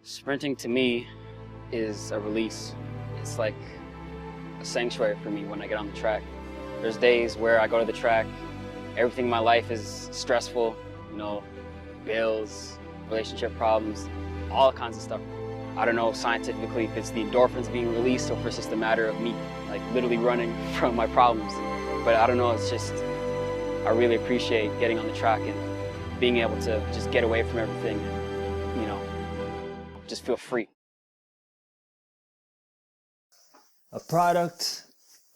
Sprinting to me is a release. It's like a sanctuary for me when I get on the track. There's days where I go to the track, everything in my life is stressful, bills, relationship problems, all kinds of stuff. I don't know scientifically if it's the endorphins being released or if it's just a matter of me like literally running from my problems. But I don't know, it's just, I really appreciate getting on the track and being able to just get away from everything and, just feel free. A product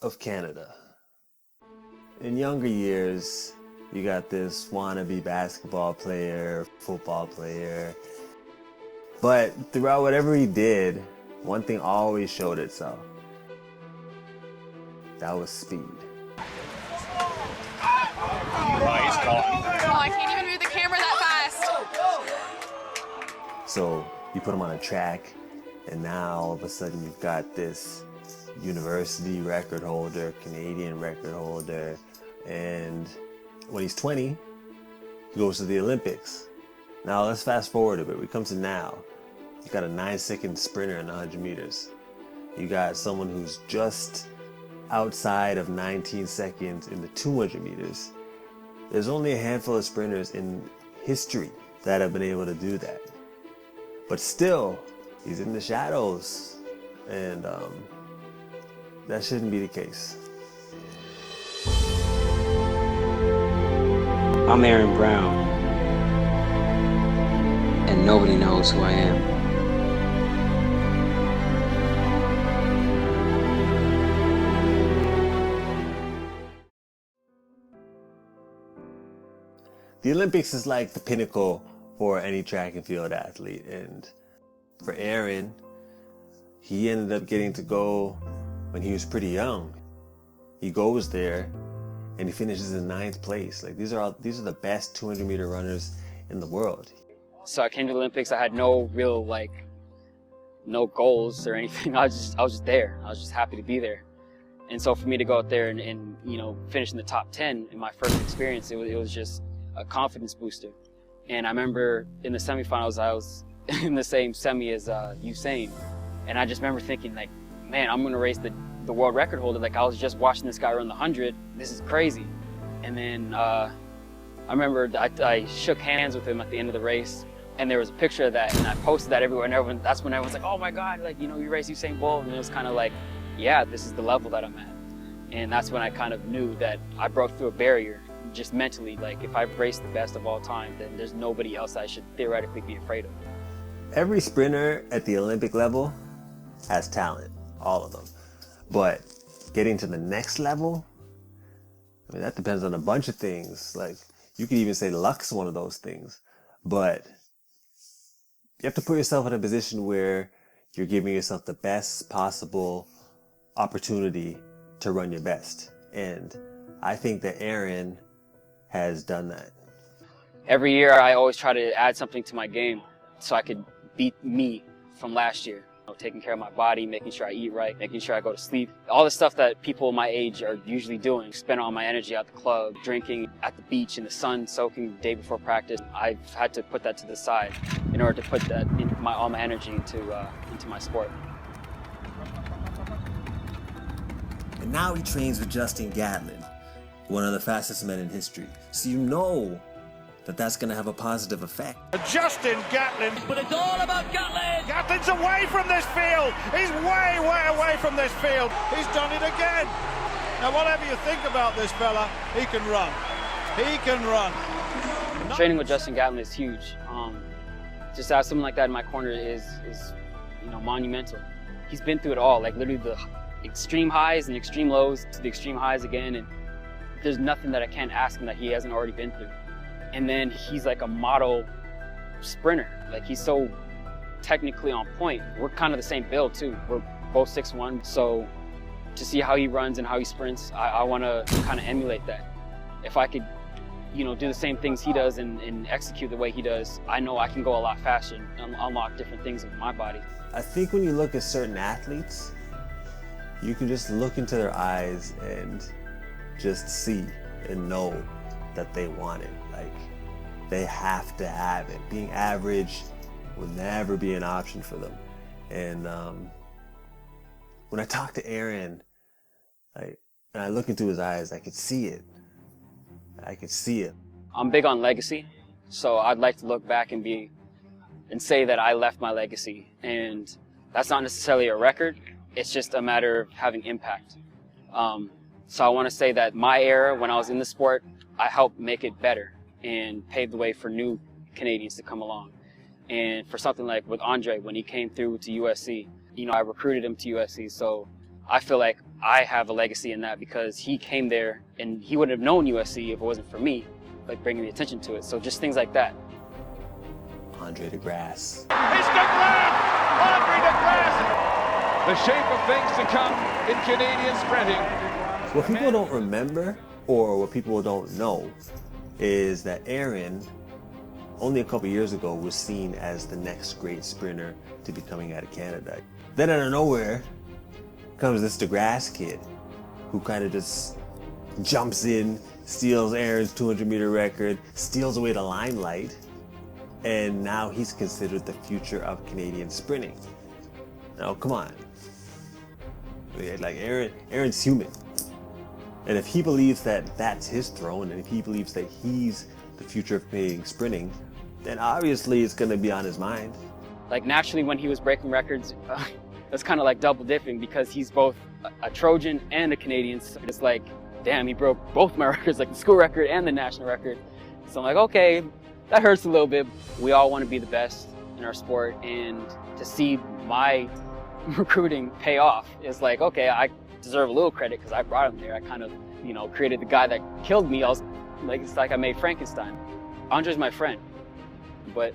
of Canada. In younger years, you got this wannabe basketball player, football player. But throughout whatever he did, one thing always showed itself. That was speed. Oh, he's gone. Oh, I can't even move the camera that fast. So you put him on a track, and now all of a sudden you've got this university record holder, Canadian record holder, and when he's 20, he goes to the Olympics. Now let's fast forward a bit. We come to now. You got a 9-second sprinter in 100 meters. You got someone who's just outside of 19 seconds in the 200 meters. There's only a handful of sprinters in history that have been able to do that. But still, he's in the shadows, and that shouldn't be the case. I'm Aaron Brown, and nobody knows who I am. The Olympics is like the pinnacle for any track and field athlete, and for Aaron, he ended up getting to go when he was pretty young. He goes there and he finishes in 9th place. Like these are the best 200-meter runners in the world. So I came to the Olympics, I had no real no goals or anything. I was just there. I was just happy to be there. And so for me to go out there and finish in the top 10 in my first experience, it was just a confidence booster. And I remember in the semifinals, I was in the same semi as Usain. And I just remember thinking man, I'm gonna race the world record holder. I was just watching this guy run the 100. This is crazy. And then I remember I shook hands with him at the end of the race, and there was a picture of that, and I posted that everywhere, and that's when everyone's like, oh my God, you race Usain Bolt. And it was kind of yeah, this is the level that I'm at. And that's when I kind of knew that I broke through a barrier, just mentally. If I've raced the best of all time, then there's nobody else I should theoretically be afraid of. Every sprinter at the Olympic level has talent, all of them. But getting to the next level, that depends on a bunch of things. You could even say luck's one of those things. But you have to put yourself in a position where you're giving yourself the best possible opportunity to run your best. And I think that Aaron has done that. Every year I always try to add something to my game so I could beat me from last year. Taking care of my body, making sure I eat right, making sure I go to sleep. All the stuff that people my age are usually doing. Spend all my energy at the club, drinking at the beach in the sun, soaking the day before practice. I've had to put that to the side in order to put that all my energy into my sport. And now he trains with Justin Gatlin, one of the fastest men in history. So you know that that's going to have a positive effect. Justin Gatlin. But it's all about Gatlin. Gatlin's away from this field. He's way away from this field. He's done it again. Now, whatever you think about this fella, he can run. He can run. Training with Justin Gatlin is huge. Just to have someone like that in my corner is monumental. He's been through it all, literally the extreme highs and extreme lows to the extreme highs again, and there's nothing that I can't ask him that he hasn't already been through. And then he's like a model sprinter. He's so technically on point. We're kind of the same build too. We're both 6'1". So to see how he runs and how he sprints, I want to kind of emulate that. If I could, do the same things he does and execute the way he does, I know I can go a lot faster and unlock different things with my body. I think when you look at certain athletes, you can just look into their eyes and just see and know that they want it. They have to have it. Being average will never be an option for them. And when I talk to Aaron, and I look into his eyes, I could see it. I could see it. I'm big on legacy, so I'd like to look back and say that I left my legacy. And that's not necessarily a record. It's just a matter of having impact. So I want to say that my era, when I was in the sport, I helped make it better and pave the way for new Canadians to come along. And for something like with Andre, when he came through to USC, I recruited him to USC. So I feel like I have a legacy in that, because he came there and he wouldn't have known USC if it wasn't for me, like bringing the attention to it. So just things like that. Andre DeGrasse. It's DeGrasse! Andre DeGrasse! The shape of things to come in Canadian sprinting. What people don't remember, or what people don't know, is that Aaron, only a couple years ago, was seen as the next great sprinter to be coming out of Canada. Then out of nowhere comes this DeGrasse kid who kind of just jumps in, steals Aaron's 200-meter record, steals away the limelight, and now he's considered the future of Canadian sprinting. Now, come on. Like, Aaron's human. And if he believes that that's his throne, and if he believes that he's the future of Canadian sprinting, then obviously it's going to be on his mind. Like, naturally, when he was breaking records, it's kind of like double dipping, because he's both a Trojan and a Canadian. So it's like, damn, he broke both my records, like the school record and the national record. So I'm like, okay, that hurts a little bit. We all want to be the best in our sport, and to see my recruiting pay off is like, okay, I deserve a little credit because I brought him there. I kind of, created the guy that killed me. I was like, it's like I made Frankenstein. Andre's my friend, but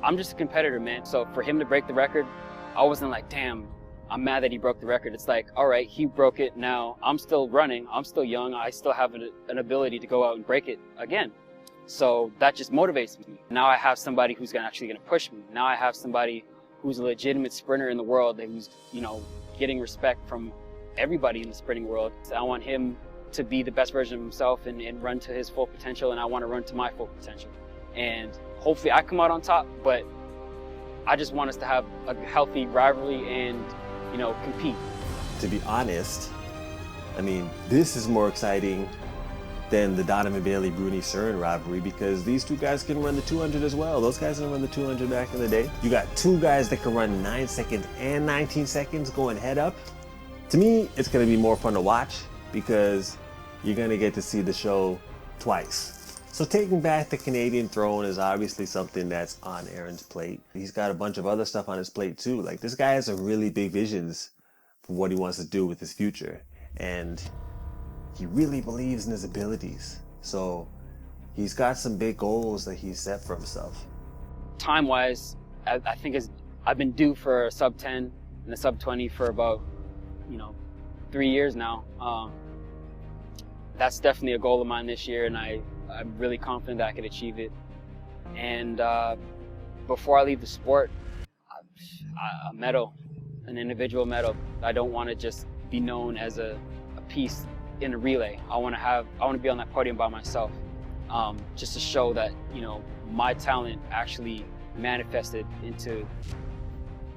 I'm just a competitor, man. So for him to break the record, I wasn't like, damn, I'm mad that he broke the record. It's like, all right, he broke it. Now I'm still running. I'm still young. I still have an ability to go out and break it again. So that just motivates me. Now I have somebody who's actually going to push me. Now I have somebody who's a legitimate sprinter in the world, who's, getting respect from everybody in the sprinting world. So I want him to be the best version of himself and run to his full potential, and I want to run to my full potential. And hopefully I come out on top, but I just want us to have a healthy rivalry and, compete. To be honest, this is more exciting than the Donovan Bailey-Bruni Cern rivalry, because these two guys can run the 200 as well. Those guys can run the 200 back in the day. You got two guys that can run 9 seconds and 19 seconds going head up. To me, it's gonna be more fun to watch, because you're gonna get to see the show twice. So taking back the Canadian throne is obviously something that's on Aaron's plate. He's got a bunch of other stuff on his plate too. Like, this guy has some really big visions for what he wants to do with his future. And he really believes in his abilities. So he's got some big goals that he's set for himself. Time-wise, I think I've been due for a sub 10 and a sub 20 for about, 3 years now. That's definitely a goal of mine this year, and I'm really confident that I could achieve it. And before I leave the sport, a medal, an individual medal. I don't want to just be known as a piece in a relay. I want to be on that podium by myself, just to show that, my talent actually manifested into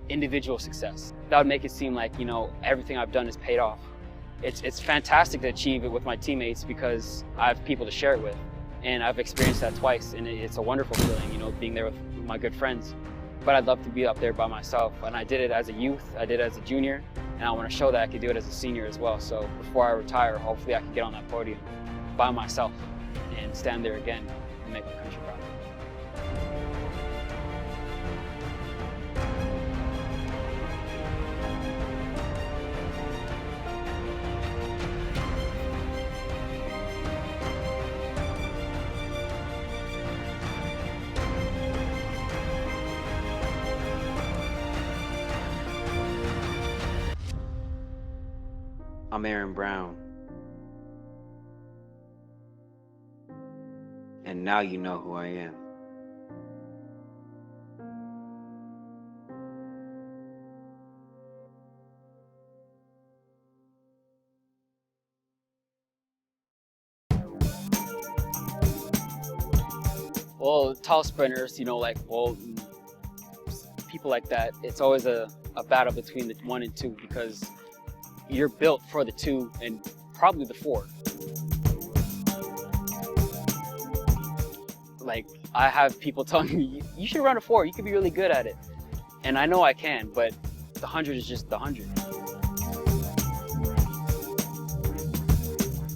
individual success. That would make it seem like, everything I've done is paid off. It's fantastic to achieve it with my teammates, because I have people to share it with, and I've experienced that twice, and it's a wonderful feeling, being there with my good friends. But I'd love to be up there by myself, and I did it as a youth, I did it as a junior, and I want to show that I could do it as a senior as well. So before I retire, hopefully I can get on that podium by myself and stand there again and make my country proud. I'm Aaron Brown. And now you know who I am. Well, tall sprinters, like, people like that, it's always a battle between the 1 and 2 because you're built for the 2 and probably the 4. Like, I have people telling me, you should run a 4, you could be really good at it. And I know I can, but the 100 is just the 100.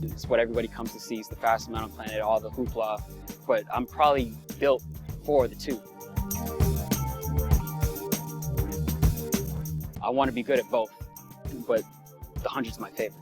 It's what everybody comes to see. It's the fastest man on the planet, all the hoopla. But I'm probably built for the 2. I want to be good at both, but the 100's my favorite.